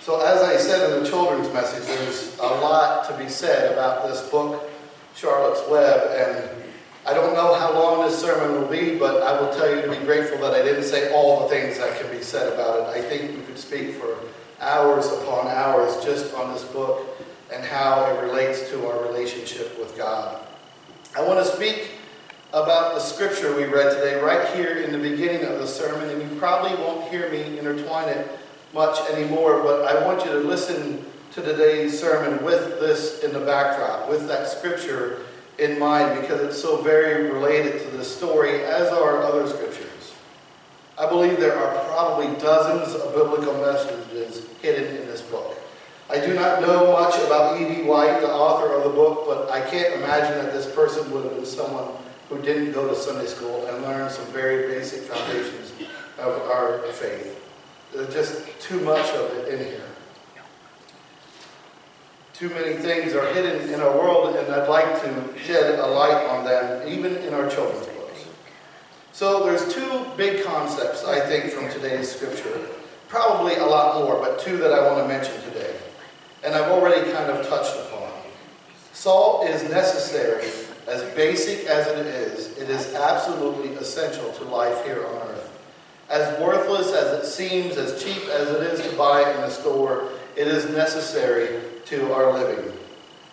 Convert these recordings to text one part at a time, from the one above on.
So as I said in the children's message, there's a lot to be said about this book, Charlotte's Web, and I don't know how long this sermon will be, but I will tell you to be grateful that I didn't say all the things that can be said about it. I think we could speak for hours upon hours just on this book and how it relates to our relationship with God. I want to speak about the scripture we read today right here in the beginning of the sermon, and you probably won't hear me intertwine it much anymore, but I want you to listen to today's sermon with this in the backdrop, with that scripture in mind, because it's so very related to this story, as are other scriptures. I believe there are probably dozens of biblical messages hidden in this book. I do not know much about E.B. White, the author of the book, but I can't imagine that this person would have been someone who didn't go to Sunday school and learn some very basic foundations of our faith. There's just too much of it in here. Too many things are hidden in our world, and I'd like to shed a light on them, even in our children's books. So there's two big concepts, I think, from today's scripture. Probably a lot more, but two that I want to mention today. And I've already kind of touched upon. Salt is necessary, as basic as it is absolutely essential to life here on earth. As worthless as it seems, as cheap as it is to buy in the store, it is necessary to our living.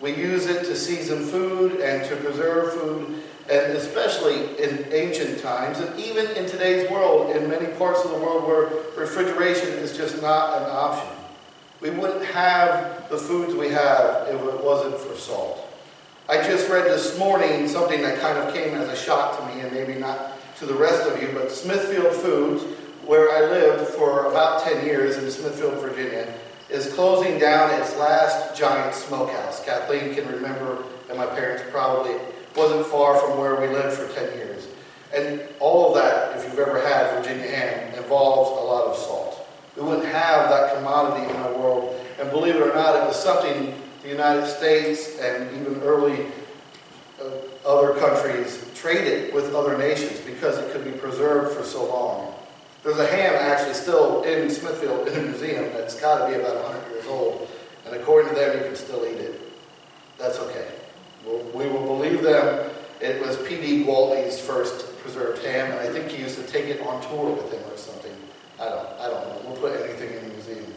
We use it to season food and to preserve food, and especially in ancient times, and even in today's world, in many parts of the world where refrigeration is just not an option. We wouldn't have the foods we have if it wasn't for salt. I just read this morning something that kind of came as a shock to me, and maybe not to the rest of you, but Smithfield Foods, where I lived for about 10 years in Smithfield, Virginia, is closing down its last giant smokehouse. Kathleen can remember, and my parents probably, wasn't far from where we lived for 10 years. And all of that, if you've ever had Virginia ham, involves a lot of salt. We wouldn't have that commodity in our world. And believe it or not, it was something the United States and even early other countries traded with other nations because it could be preserved for so long. There's a ham actually still in Smithfield in a museum that's got to be about 100 years old, and according to them, you can still eat it. That's okay. We will believe them. It was P.D. Gwaltney's first preserved ham, and I think he used to take it on tour with him or something. I don't know. We'll put anything in the museum.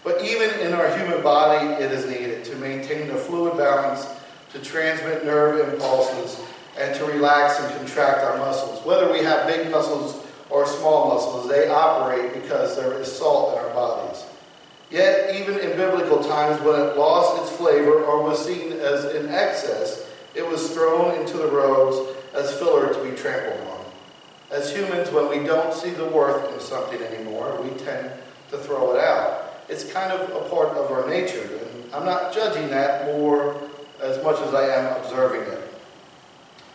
But even in our human body, it is needed to maintain the fluid balance, to transmit nerve impulses, and to relax and contract our muscles. Whether we have big muscles or small muscles, they operate because there is salt in our bodies. Yet, even in biblical times, when it lost its flavor or was seen as in excess, it was thrown into the roads as filler to be trampled on. As humans, when we don't see the worth in something anymore, we tend to throw it out. It's kind of a part of our nature, and I'm not judging that more as much as I am observing it.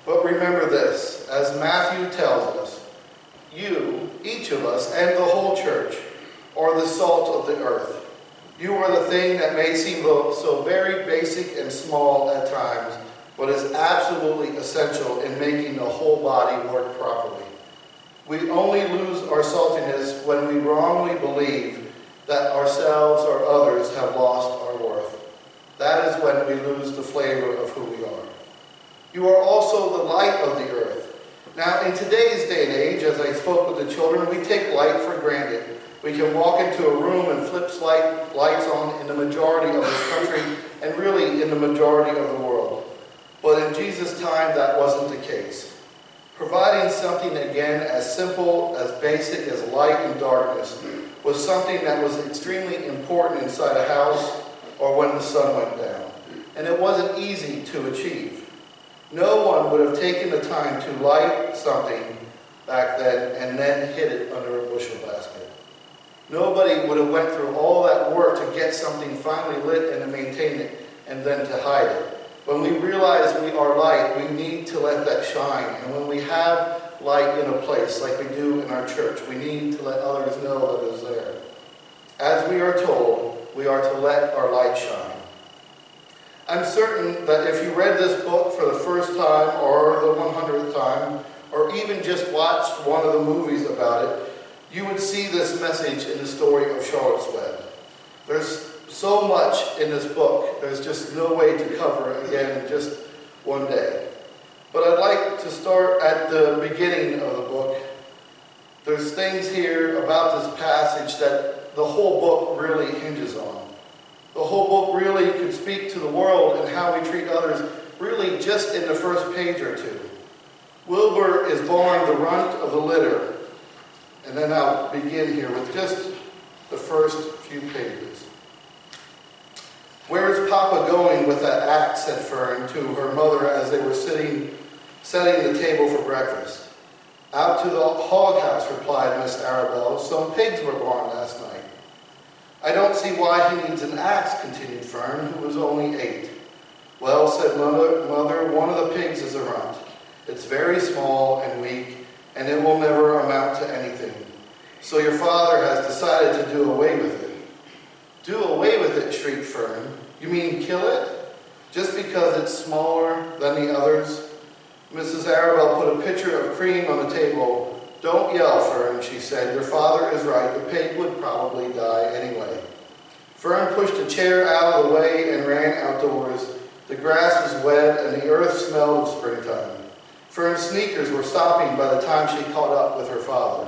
But remember this, as Matthew tells us, you, each of us, and the whole church, are the salt of the earth. You are the thing that may seem so very basic and small at times, but is absolutely essential in making the whole body work properly. We only lose our saltiness when we wrongly believe that ourselves or others have lost our worth. That is when we lose the flavor of who we are. You are also the light of the earth. Now, in today's day and age, as I spoke with the children, we take light for granted. We can walk into a room and flip lights on in the majority of this country and really in the majority of the world. But in Jesus' time, that wasn't the case. Providing something, again, as simple, as basic as light and darkness was something that was extremely important inside a house or when the sun went down. And it wasn't easy to achieve. No one would have taken the time to light something back then and then hid it under a bushel basket. Nobody would have went through all that work to get something finally lit and to maintain it and then to hide it. When we realize we are light, we need to let that shine. And when we have light in a place like we do in our church, we need to let others know that it is there. As we are told, we are to let our light shine. I'm certain that if you read this book for the first time or the 100th time, or even just watched one of the movies about it, you would see this message in the story of Charlotte's Web. There's so much in this book. There's just no way to cover it again in just one day. But I'd like to start at the beginning of the book. There's things here about this passage that the whole book really hinges on. The whole book really could speak to the world and how we treat others really just in the first page or two. Wilbur is born the runt of the litter. And then I'll begin here with just the first few pages. "Where's Papa going with that axe?" said Fern to her mother as they were setting the table for breakfast. "Out to the hog house," replied Miss Arabelle. "Some pigs were born last night." "I don't see why he needs an axe," continued Fern, who was only 8. "Well," said mother, "one of the pigs is a runt. It's very small and weak, and it will never amount to anything. So your father has decided to do away with it." "Do away with it?" shrieked Fern. "You mean kill it? Just because it's smaller than the others?" Mrs. Arabelle put a pitcher of cream on the table. "Don't yell, Fern," she said. "Your father is right. The pig would probably die anyway." Fern pushed a chair out of the way and ran outdoors. The grass was wet and the earth smelled of springtime. Fern's sneakers were sopping by the time she caught up with her father.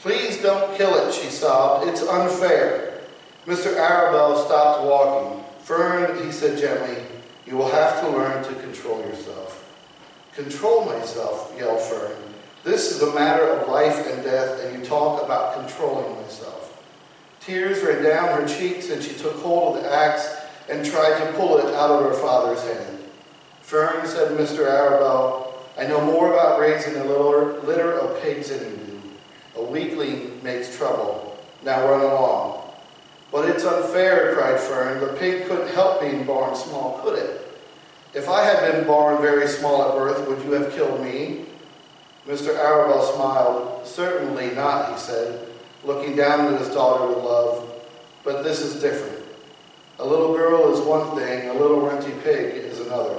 "Please don't kill it," she sobbed. "It's unfair." Mr. Arabelle stopped walking. "Fern," he said gently, "you will have to learn to control yourself." "Control myself?" yelled Fern. "This is a matter of life and death, and you talk about controlling myself." Tears ran down her cheeks, and she took hold of the axe and tried to pull it out of her father's hand. "Fern," said Mr. Arabelle, "I know more about raising a litter of pigs than you do. A weakling makes trouble. Now run along." "But it's unfair," cried Fern. "The pig couldn't help being born small, could it? If I had been born very small at birth, would you have killed me?" Mr. Arabelle smiled. "Certainly not," he said, looking down at his daughter with love. "But this is different. A little girl is one thing, a little renty pig is another."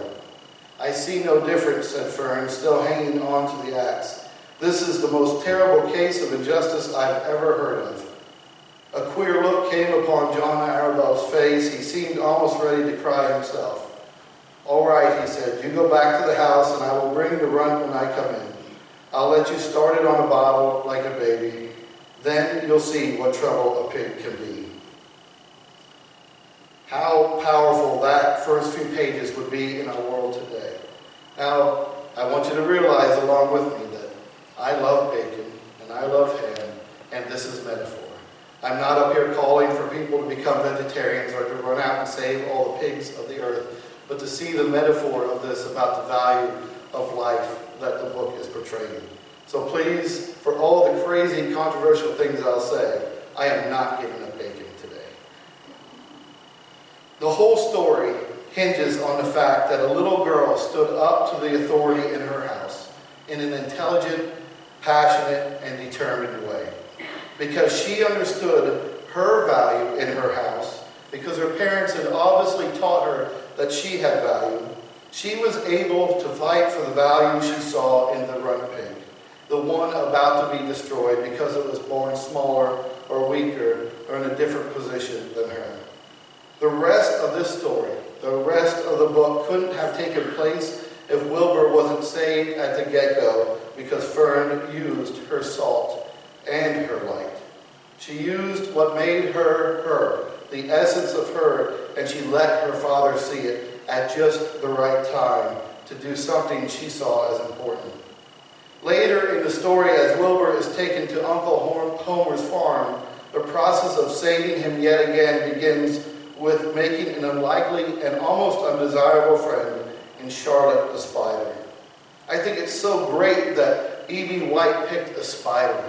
"I see no difference," said Fern, still hanging on to the axe. "This is the most terrible case of injustice I've ever heard of." A queer look came upon John Arabelle's face. He seemed almost ready to cry himself. "All right," he said, "you go back to the house and I will bring the runt when I come in. I'll let you start it on a bottle like a baby. Then you'll see what trouble a pig can be." How powerful that first few pages would be in our world today. Now, I want you to realize along with me that I love bacon and I love ham, and this is metaphor. I'm not up here calling for people to become vegetarians or to run out and save all the pigs of the earth, but to see the metaphor of this about the value of life that the book is portraying. So please, for all the crazy, controversial things I'll say, I am not giving up bacon today. The whole story hinges on the fact that a little girl stood up to the authority in her house in an intelligent, passionate, and determined way. Because she understood her value in her house, because her parents had obviously taught her that she had value, she was able to fight for the value she saw in the runt pig, the one about to be destroyed because it was born smaller or weaker or in a different position than her. The rest of this story, the rest of the book couldn't have taken place if Wilbur wasn't saved at the get-go because Fern used her salt and her light. She used what made her her, the essence of her, and she let her father see it at just the right time to do something she saw as important. Later in the story, as Wilbur is taken to Uncle Homer's farm, the process of saving him yet again begins with making an unlikely and almost undesirable friend in Charlotte the spider. I think it's so great that E.B. White picked a spider.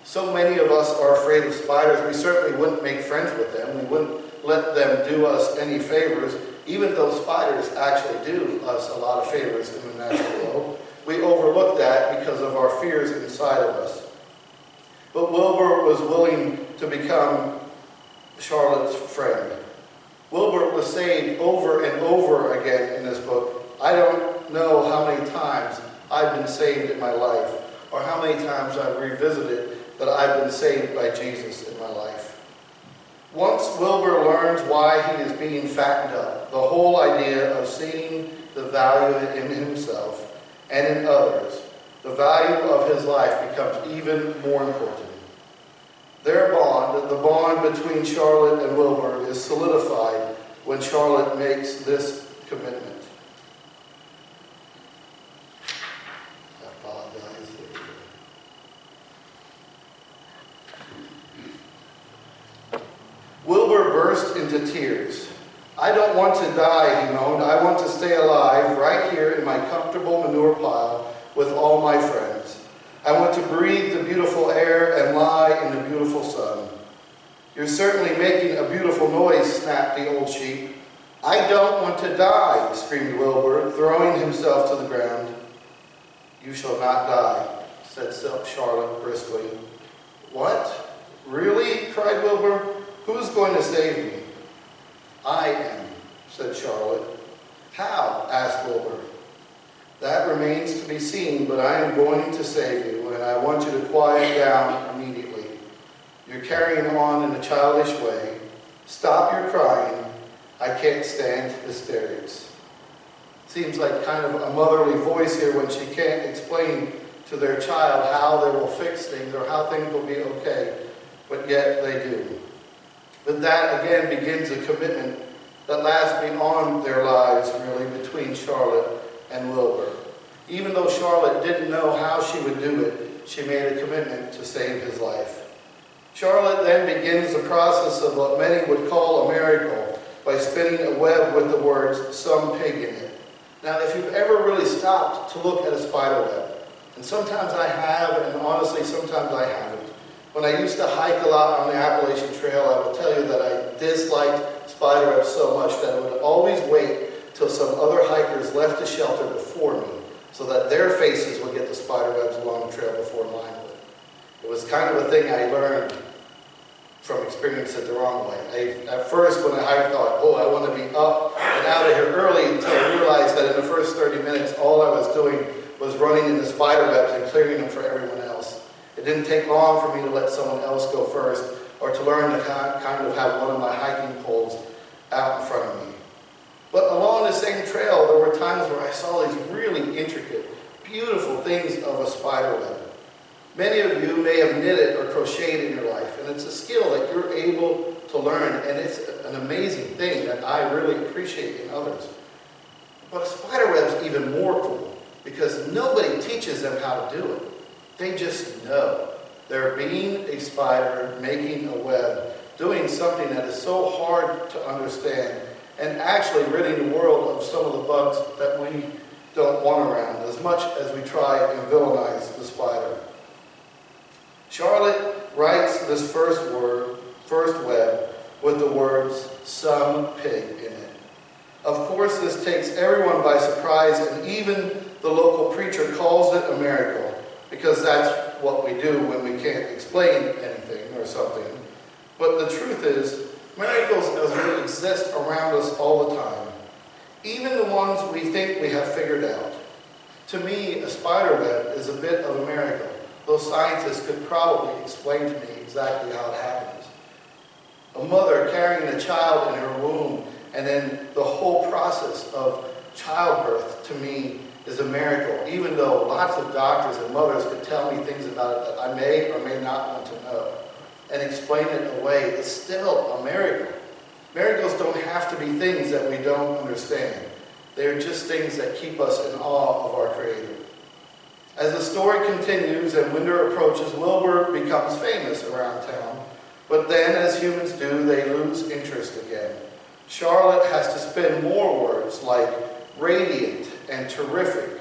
So many of us are afraid of spiders. We certainly wouldn't make friends with them. We wouldn't let them do us any favors, even though spiders actually do us a lot of favors in the natural world. We overlook that because of our fears inside of us. But Wilbur was willing to become Charlotte's friend. Wilbur was saved over and over again in this book. I don't know how many times I've been saved in my life, or how many times I've revisited that I've been saved by Jesus in my life. Once Wilbur learns why he is being fattened up, the whole idea of seeing the value in himself and in others, the value of his life becomes even more important. Their bond, the bond between Charlotte and Wilbur, is solidified when Charlotte makes this commitment. I apologize. Wilbur burst into tears. "I don't want to die," he moaned. "I want to stay alive right here in my comfortable manure pile with all my friends. I want to breathe the beautiful air and lie in the beautiful sun." "You're certainly making a beautiful noise," snapped the old sheep. "I don't want to die," screamed Wilbur, throwing himself to the ground. "You shall not die," said Charlotte briskly. "What? Really?" cried Wilbur. "Who's going to save me?" "I am," said Charlotte. "How?" asked Wilbur. "That remains to be seen, but I am going to save you, and I want you to quiet down immediately. You're carrying on in a childish way. Stop your crying. I can't stand hysterics." Seems like kind of a motherly voice here when she can't explain to their child how they will fix things or how things will be okay, but yet they do. But that again begins a commitment that lasts beyond their lives, really, between Charlotte and Wilbur. Even though Charlotte didn't know how she would do it, she made a commitment to save his life. Charlotte then begins the process of what many would call a miracle by spinning a web with the words "some pig" in it. Now, if you've ever really stopped to look at a spider web, and sometimes I have, and honestly, sometimes I haven't. When I used to hike a lot on the Appalachian Trail, I will tell you that I disliked spider webs so much that I would always wait till some other hikers left the shelter before me so that their faces would get the spider webs along the trail before mine would. It was kind of a thing I learned from experience it the wrong way. At first, when I hiked, I thought, oh, I want to be up and out of here early, until I realized that in the first 30 minutes, all I was doing was running into spider webs and clearing them for everyone else. It didn't take long for me to let someone else go first, or to learn to kind of have one of my hiking poles out in front of me. But along the same trail, there were times where I saw these really intricate, beautiful things of a spider web. Many of you may have knitted or crocheted in your life, and it's a skill that you're able to learn, and it's an amazing thing that I really appreciate in others. But a spider web's even more cool, because nobody teaches them how to do it. They just know. They're being a spider, making a web, doing something that is so hard to understand, and actually ridding the world of some of the bugs that we don't want around, as much as we try and villainize the spider. Charlotte writes this first web with the words, "some pig" in it. Of course, this takes everyone by surprise, and even the local preacher calls it a miracle, because that's what we do when we can't explain anything or something. But the truth is, miracles exist around us all the time, even the ones we think we have figured out. To me, a spider web is a bit of a miracle, though scientists could probably explain to me exactly how it happens. A mother carrying a child in her womb, and then the whole process of childbirth, to me, is a miracle, even though lots of doctors and mothers could tell me things about it that I may or may not want to know and explain it away. It's still a miracle. Miracles don't have to be things that we don't understand. They're just things that keep us in awe of our Creator. As the story continues and winter approaches, Wilbur becomes famous around town, but then, as humans do, they lose interest again. Charlotte has to spin more words like radiant and terrific,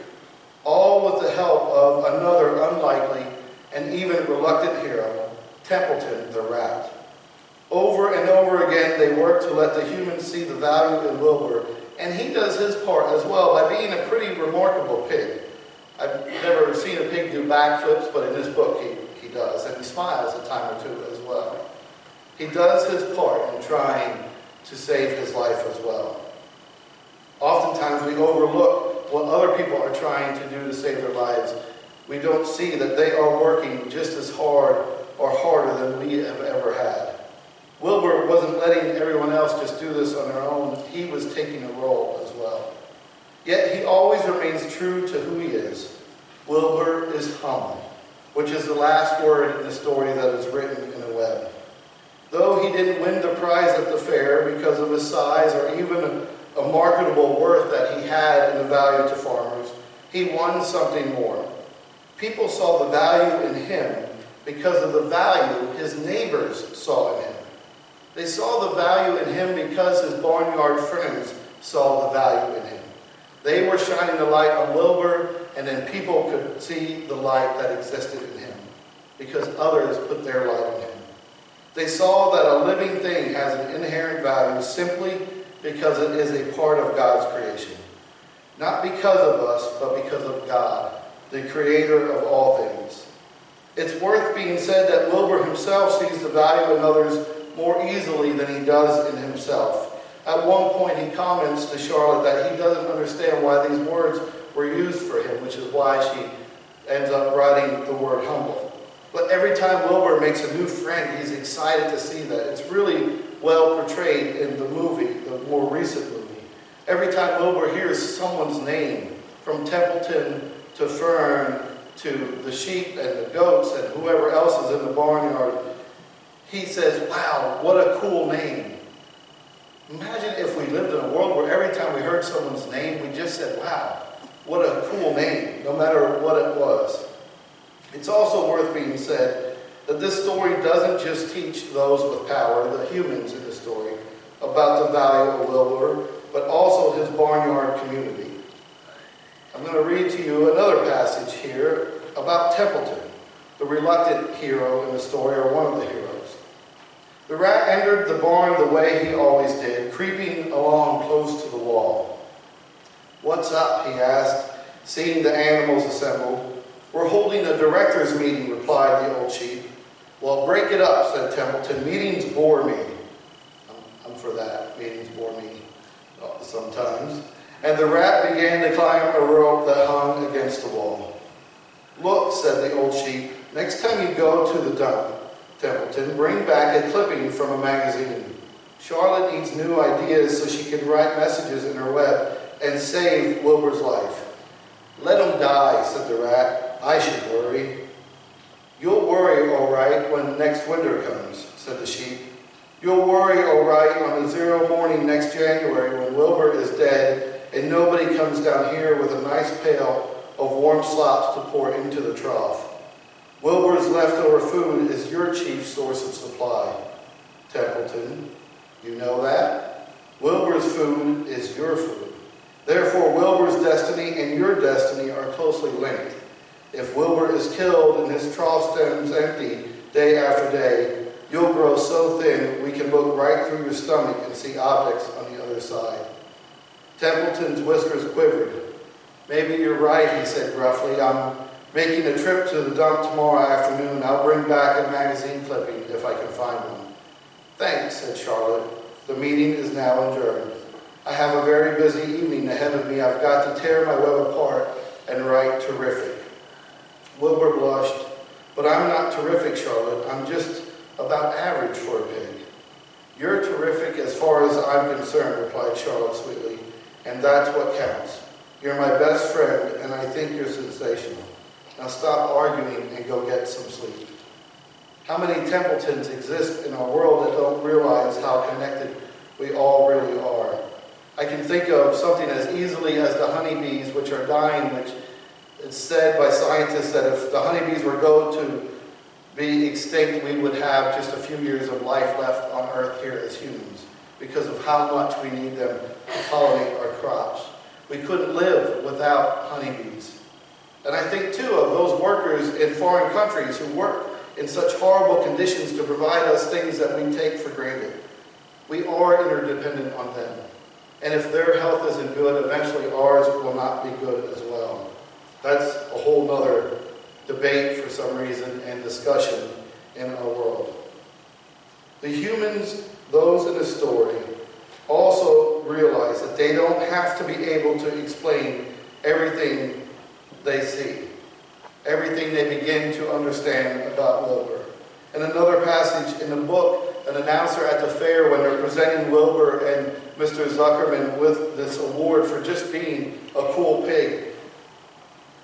all with the help of another unlikely and even reluctant hero, Templeton the rat. Over and over again, they work to let the humans see the value in Wilbur, and he does his part as well by being a pretty remarkable pig. I've never seen a pig do backflips, but in this book he does, and he smiles a time or two as well. He does his part in trying to save his life as well. Oftentimes we overlook what other people are trying to do to save their lives. We don't see that they are working just as hard or harder than we have ever had. Wilbur wasn't letting everyone else just do this on their own. He was taking a role as well. Yet he always remains true to who he is. Wilbur is humble, which is the last word in the story that is written in a web. Though he didn't win the prize at the fair because of his size or even a marketable worth that he had in the value to farmers, he won something more. People saw the value in him because of the value his neighbors saw in him. They saw the value in him because his barnyard friends saw the value in him. They were shining the light on Wilbur, and then people could see the light that existed in him because others put their light in him. They saw that a living thing has an inherent value simply because it is a part of God's creation. Not because of us, but because of God, the creator of all things. It's worth being said that Wilbur himself sees the value in others more easily than he does in himself. At one point he comments to Charlotte that he doesn't understand why these words were used for him, which is why she ends up writing the word humble. But every time Wilbur makes a new friend, he's excited to see that. It's really well portrayed in the movie, the more recent movie. Every time Wilbur hears someone's name, from Templeton to Fern to the sheep and the goats and whoever else is in the barnyard, he says, wow, what a cool name. Imagine if we lived in a world where every time we heard someone's name, we just said, wow, what a cool name, no matter what it was. It's also worth being said that this story doesn't just teach those with power, the humans in the story, about the value of Wilbur, but also his barnyard community. I'm going to read to you another passage here about Templeton, the reluctant hero in the story, or one of the heroes. The rat entered the barn the way he always did, creeping along close to the wall. "What's up?" he asked, seeing the animals assembled. "We're holding a directors' meeting," replied the old sheep. "Well, break it up," said Templeton. "Meetings bore me." I'm for that. Meetings bore me sometimes. And the rat began to climb a rope that hung against the wall. "Look," said the old sheep, "next time you go to the dump, Templeton, bring back a clipping from a magazine. Charlotte needs new ideas so she can write messages in her web and save Wilbur's life." "Let him die," said the rat. "I should worry." "You'll worry all right when next winter comes," said the sheep. "You'll worry all right on the 0 morning next January when Wilbur is dead and nobody comes down here with a nice pail of warm slops to pour into the trough. Wilbur's leftover food is your chief source of supply. Templeton, you know that? Wilbur's food is your food. Therefore, Wilbur's destiny and your destiny are closely linked. If Wilbur is killed and his trough stems empty day after day, you'll grow so thin we can look right through your stomach and see objects on the other side." Templeton's whiskers quivered. "Maybe you're right," he said gruffly. "I'm making a trip to the dump tomorrow afternoon. I'll bring back a magazine clipping if I can find one." "Thanks," said Charlotte. "The meeting is now adjourned. I have a very busy evening ahead of me. I've got to tear my web apart and write terrific." Wilbur blushed. "But I'm not terrific, Charlotte. I'm just about average for a pig." "You're terrific as far as I'm concerned," replied Charlotte sweetly. "And that's what counts. You're my best friend, and I think you're sensational. Now stop arguing and go get some sleep." How many Templetons exist in our world that don't realize how connected we all really are? I can think of something as easily as the honeybees, which are dying, which it's said by scientists that if the honeybees were going to be extinct, we would have just a few years of life left on Earth here as humans because of how much we need them to pollinate our crops. We couldn't live without honeybees. And I think, too, of those workers in foreign countries who work in such horrible conditions to provide us things that we take for granted. We are interdependent on them. And if their health isn't good, eventually ours will not be good as well. That's a whole other debate for some reason and discussion in our world. The humans, those in the story, also realize that they don't have to be able to explain everything they see, everything they begin to understand about Wilbur. In another passage in the book, an announcer at the fair when they're presenting Wilbur and Mr. Zuckerman with this award for just being a cool pig,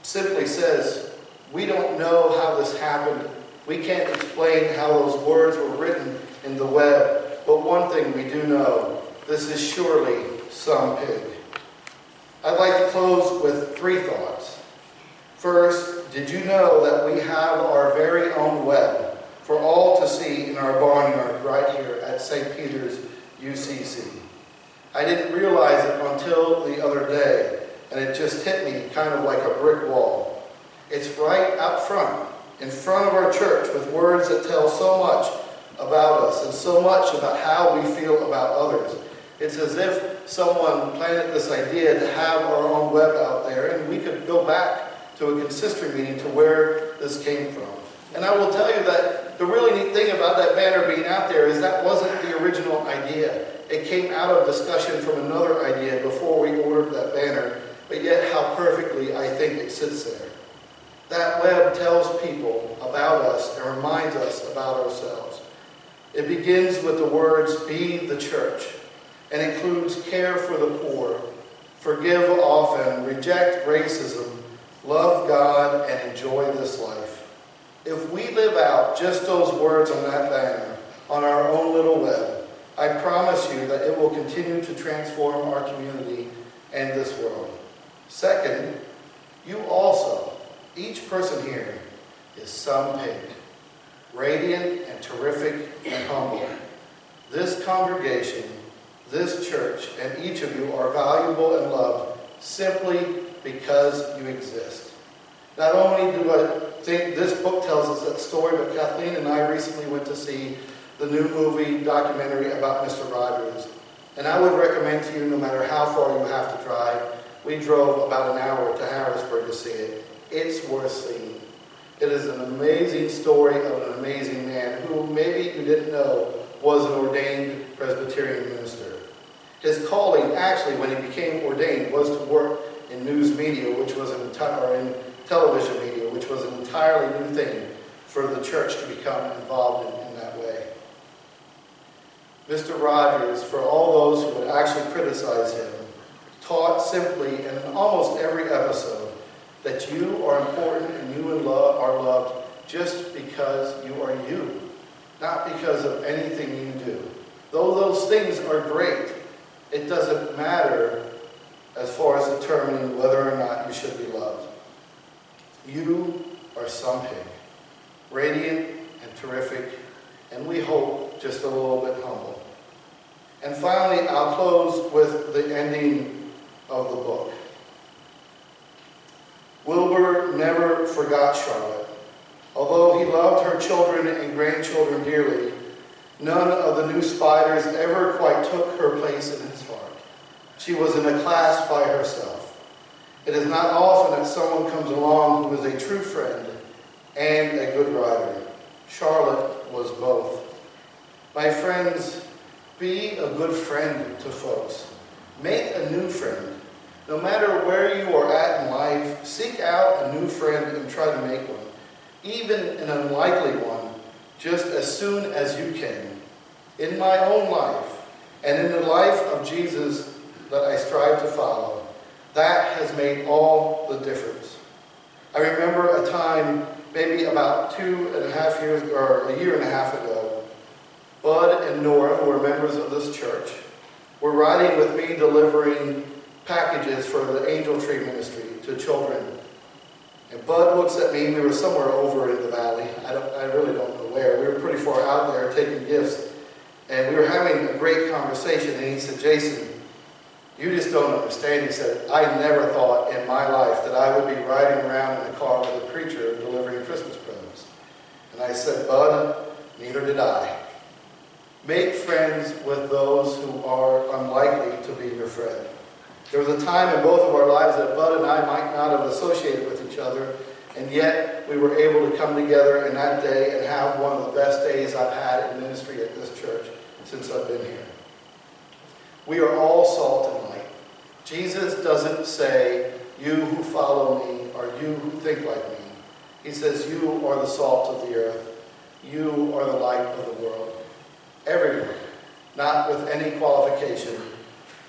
simply says, we don't know how this happened. We can't explain how those words were written in the web. But one thing we do know, this is surely some pig. I'd like to close with 3 thoughts. First, did you know that we have our very own web for all to see in our barnyard right here at St. Peter's UCC? I didn't realize it until the other day, and it just hit me kind of like a brick wall. It's right out front, in front of our church, with words that tell so much about us and so much about how we feel about others. It's as if someone planted this idea to have our own web out there, and we could go back to a consistory meeting to where this came from. And I will tell you that the really neat thing about that banner being out there is that wasn't the original idea. It came out of discussion from another idea before we ordered that banner, but yet how perfectly I think it sits there. That web tells people about us and reminds us about ourselves. It begins with the words, be the church, and includes care for the poor, forgive often, reject racism, love God, and enjoy this life. If we live out just those words on that banner, on our own little web, I promise you that it will continue to transform our community and this world. Second, you also, each person here, is some pig, radiant and terrific and humble. This congregation, this church, and each of you are valuable and loved simply because you exist. Not only do I think this book tells us that story, but Kathleen and I recently went to see the new movie documentary about Mr. Rogers. And I would recommend to you, no matter how far you have to drive, we drove about an hour to Harrisburg to see it. It's worth seeing. It is an amazing story of an amazing man who maybe you didn't know was an ordained Presbyterian minister. His calling, actually, when he became ordained, was to work in news media, which was in television media, which was an entirely new thing for the church to become involved in that way. Mr. Rogers, for all those who would actually criticize him, taught simply in almost every episode that you are important and you are loved just because you are you, not because of anything you do. Though those things are great, it doesn't matter as far as determining whether or not you should be loved. You are some pig, radiant and terrific, and we hope just a little bit humble. And finally, I'll close with the ending of the book. Wilbur never forgot Charlotte. Although he loved her children and grandchildren dearly, none of the new spiders ever quite took her place in his heart. She was in a class by herself. It is not often that someone comes along who is a true friend and a good writer. Charlotte was both. My friends, be a good friend to folks. Make a new friend. No matter where you are at in life, seek out a new friend and try to make one. Even an unlikely one, just as soon as you can. In my own life, and in the life of Jesus that I strive to follow, that has made all the difference. I remember a time, maybe about 2.5 years, or a year and a half ago, Bud and Nora, who are members of this church, were riding with me delivering packages for the Angel Tree Ministry to children. And Bud looks at me, we were somewhere over in the valley, I really don't know where, we were pretty far out there taking gifts, and we were having a great conversation, and he said, Jason, you just don't understand. He said, I never thought in my life that I would be riding around in a car with a preacher delivering Christmas presents. And I said, Bud, neither did I. Make friends with those who are unlikely to be your friend. There was a time in both of our lives that Bud and I might not have associated with each other, and yet we were able to come together in that day and have one of the best days I've had in ministry at this church since I've been here. We are all salt and light. Jesus doesn't say, you who follow me, or you who think like me. He says, you are the salt of the earth. You are the light of the world. everyone, not with any qualification,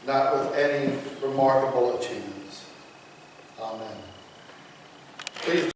not with any remarkable achievements. Amen.